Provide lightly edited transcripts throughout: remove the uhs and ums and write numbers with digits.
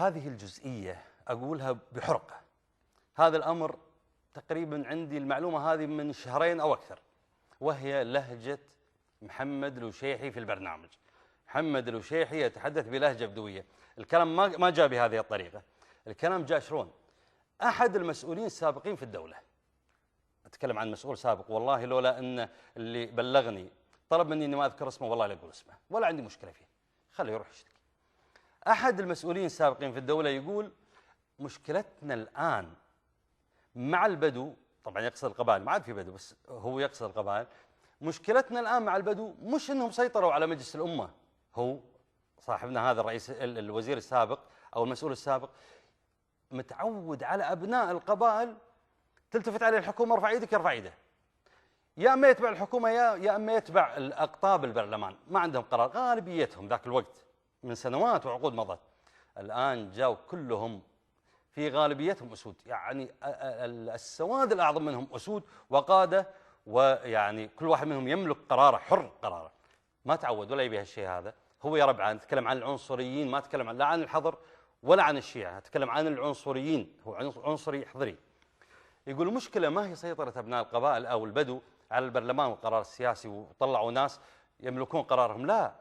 هذه الجزئية أقولها بحرقة. هذا الأمر تقريبا عندي المعلومة هذه من شهرين أو أكثر، وهي لهجة محمد الوشيحي في البرنامج. محمد الوشيحي يتحدث بلهجة بدوية. الكلام ما جاء بهذه الطريقة، الكلام جاء شلون؟ أحد المسؤولين السابقين في الدولة، أتكلم عن مسؤول سابق، والله لولا أن اللي بلغني طلب مني أني ما أذكر اسمه والله لا أقول اسمه، ولا عندي مشكلة فيه، خليه يروح يشتكي. أحد المسؤولين السابقين في الدولة يقول مشكلتنا الآن مع البدو، طبعا يقصد القبائل، ما عاد في بدو بس هو يقصد القبائل. مشكلتنا الآن مع البدو مش أنهم سيطروا على مجلس الأمة، هو صاحبنا هذا الرئيس الوزير السابق أو المسؤول السابق متعود على أبناء القبائل تلتفت عليه الحكومة ارفع ايدك يرفع ايده، يا اما يتبع الحكومة يا اما يتبع الأقطاب البرلمان، ما عندهم قرار غالبيتهم ذاك الوقت من سنوات وعقود مضت. الآن جاوا كلهم في غالبيتهم أسود، يعني السواد الأعظم منهم أسود وقادة، ويعني كل واحد منهم يملك قراره، حر قراره، ما تعود ولا يبي هالشيء هذا. هو يا ربع نتكلم عن العنصريين، ما أتكلم لا عن الحضر ولا عن الشيعة، أتكلم عن العنصريين، هو عنصري حضري. يقول المشكلة ما هي سيطرة أبناء القبائل أو البدو على البرلمان والقرار السياسي وطلعوا ناس يملكون قرارهم، لا،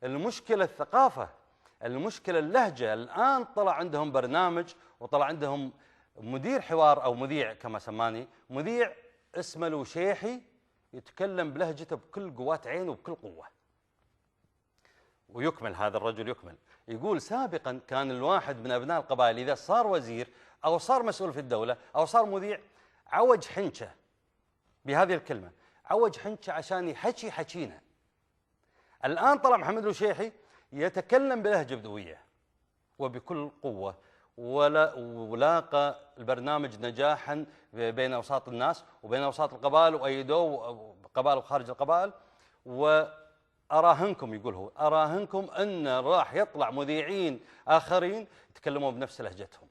المشكلة الثقافة، المشكلة اللهجة. الآن طلع عندهم برنامج وطلع عندهم مدير حوار أو مذيع كما سماني، مذيع اسمه الوشيحي، يتكلم بلهجته بكل قوات عينه وبكل قوة. ويكمل هذا الرجل يكمل يقول سابقا كان الواحد من أبناء القبائل إذا صار وزير أو صار مسؤول في الدولة أو صار مذيع عوج حنشة، بهذه الكلمة عوج حنشة عشان يحكي حكينا. الآن طلع محمد الوشيحي يتكلم بلهجة بدوية وبكل قوة، ولاقى البرنامج نجاحا بين أوساط الناس وبين أوساط القبائل، وأيدوه قبائل وخارج القبائل. وأراهنكم، يقول هو أراهنكم أن راح يطلع مذيعين آخرين يتكلمون بنفس لهجتهم،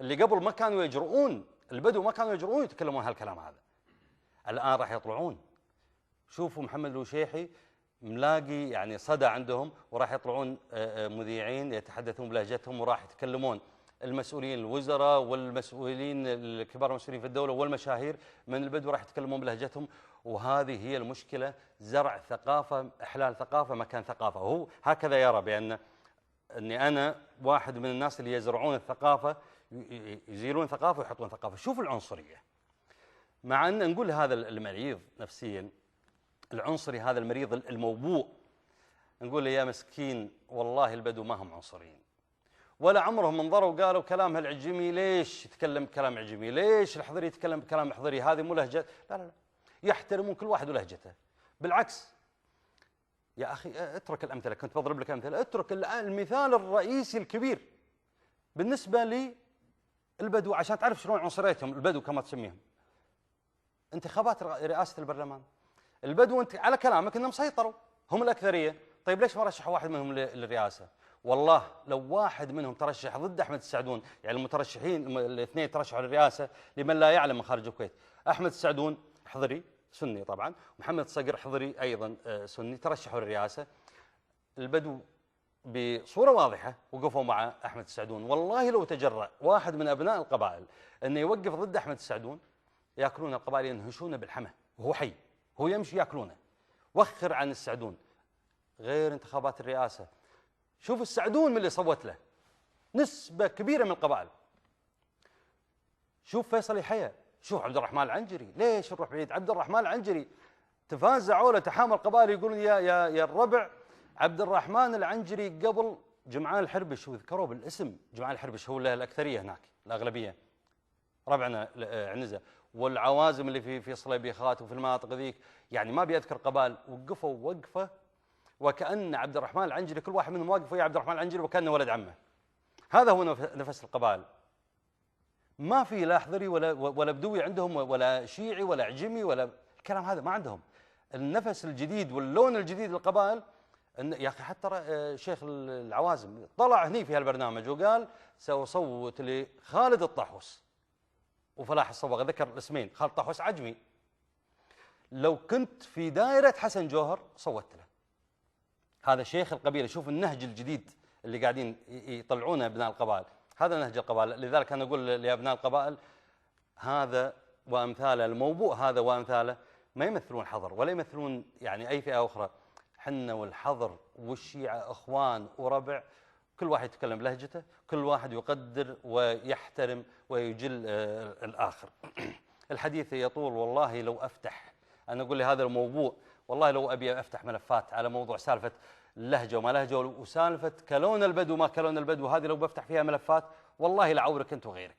اللي قبل ما كانوا يجرؤون، البدو ما كانوا يجرؤون يتكلمون هالكلام هذا، الآن راح يطلعون. شوفوا محمد الوشيحي ملاقي يعني صدى عندهم، وراح يطلعون مذيعين يتحدثون بلهجتهم، وراح يتكلمون المسؤولين الوزراء والمسؤولين الكبار المسؤولين في الدولة والمشاهير من البدو راح يتكلمون بلهجتهم. وهذه هي المشكلة، زرع ثقافة، إحلال ثقافة مكان ثقافة. وهو هكذا يرى بأن أني أنا واحد من الناس اللي يزرعون الثقافة، يزيلون ثقافة ويحطون ثقافة. شوف العنصرية، مع أن نقول هذا المريض نفسيا العنصري، هذا المريض الموبوء، نقول له يا مسكين والله البدو ما هم عنصريين، ولا عمرهم انظروا وقالوا كلام هالعجمي ليش يتكلم كلام عجمي، ليش الحضري يتكلم بكلام حضري، هذه مو لهجة. لا لا لا، يحترمون كل واحد ولهجته. بالعكس يا أخي اترك الأمثلة، كنت بضرب لك أمثلة، اترك المثال الرئيسي الكبير بالنسبة للبدو عشان تعرف شلون عنصريتهم البدو كما تسميهم. انتخابات رئاسة البرلمان، البدو انت على كلامك انهم سيطروا، هم الأكثرية، طيب ليش ما رشحوا واحد منهم للرئاسة؟ والله لو واحد منهم ترشح ضد أحمد السعدون، يعني المترشحين الاثنين ترشحوا للرئاسة، لمن لا يعلم من خارج الكويت، أحمد السعدون حضري سني طبعا، محمد صقر حضري أيضا سني، ترشحوا للرئاسة، البدو بصورة واضحة وقفوا مع أحمد السعدون. والله لو تجرأ واحد من أبناء القبائل أنه يوقف ضد أحمد السعدون، يأكلون القبائل، ينهشونه بالحمى وهو حي، هو يمشي يأكلونه. وخر عن السعدون. غير انتخابات الرئاسة، شوف السعدون من اللي صوت له نسبة كبيرة من القبائل. شوف فيصل يحيى، شوف عبد الرحمن العنجري، ليش نروح بعيد؟ عبد الرحمن العنجري تفازعوا له تحامل القبائل، يقولون يا الربع عبد الرحمن العنجري قبل جمعان الحربش، وذكروا بالاسم جمعان الحربش، هو الأكثرية هناك الأغلبية، ربعنا عنزة والعوازم اللي في صليبيخات وفي المناطق ذيك، يعني ما بيذكر قبائل، وقفوا وقفة وكأن عبد الرحمن العنجري كل واحد منهم واقف ويا عبد الرحمن العنجري وكأنه ولد عمه. هذا هو نفس القبائل، ما في لا حضري ولا بدوي عندهم، ولا شيعي ولا عجمي ولا الكلام هذا ما عندهم. النفس الجديد واللون الجديد للقبائل. يا أخي حتى شيخ العوازم طلع هني في هالبرنامج وقال سأصوت لخالد الطاحوس وفلاح الصبغ، ذكر الاسمين، خالد الطاحوس عجمي، لو كنت في دائرة حسن جوهر صوت له. هذا شيخ القبيلة. شوف النهج الجديد اللي قاعدين يطلعون أبناء القبائل، هذا نهج القبائل. لذلك أنا أقول لأبناء القبائل هذا وأمثاله، الموضوع هذا وأمثاله ما يمثلون حضر ولا يمثلون يعني أي فئة أخرى. حنا والحضر والشيعة إخوان وربع، كل واحد يتكلم بلهجته، كل واحد يقدر ويحترم ويجل الآخر. الحديث يطول والله لو أفتح، أنا أقول لهذا الموضوع والله لو أبي أفتح ملفات على موضوع سالفة اللهجة وما لهجة وسالفة كلون البدو وما كلون البدو، هذه لو بفتح فيها ملفات والله لعورك أنت وغيرك،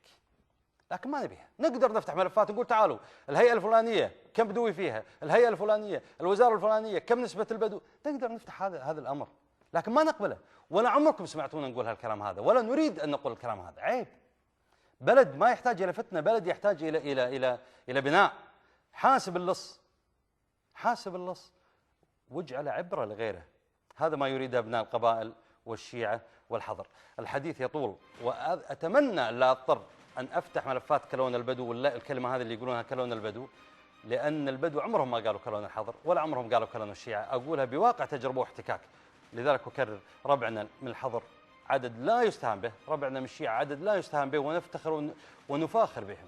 لكن ما نبيها. نقدر نفتح ملفات نقول تعالوا الهيئة الفلانية كم بدوي فيها، الهيئة الفلانية، الوزارة الفلانية كم نسبة البدو، نقدر نفتح هذا الأمر، لكن ما نقبله. ولا عمركم سمعتونا نقول هالكلام هذا، ولا نريد أن نقول الكلام هذا. عيب. بلد ما يحتاج إلى فتنة، بلد يحتاج إلى بناء. حاسب اللص، حاسب اللص واجعل عبرة لغيره. هذا ما يريد أبناء القبائل والشيعة والحضر. الحديث يطول وأتمنى لا أضطر أن أفتح ملفات كلون البدو ولا الكلمة هذه اللي يقولونها كلون البدو، لأن البدو عمرهم ما قالوا كلون الحضر ولا عمرهم قالوا كلون الشيعة. أقولها بواقع تجربة واحتكاك. لذلك أكرر، ربعنا من الحضر عدد لا يستهان به، ربعنا من الشيعة عدد لا يستهان به، ونفتخر ونفاخر بهم.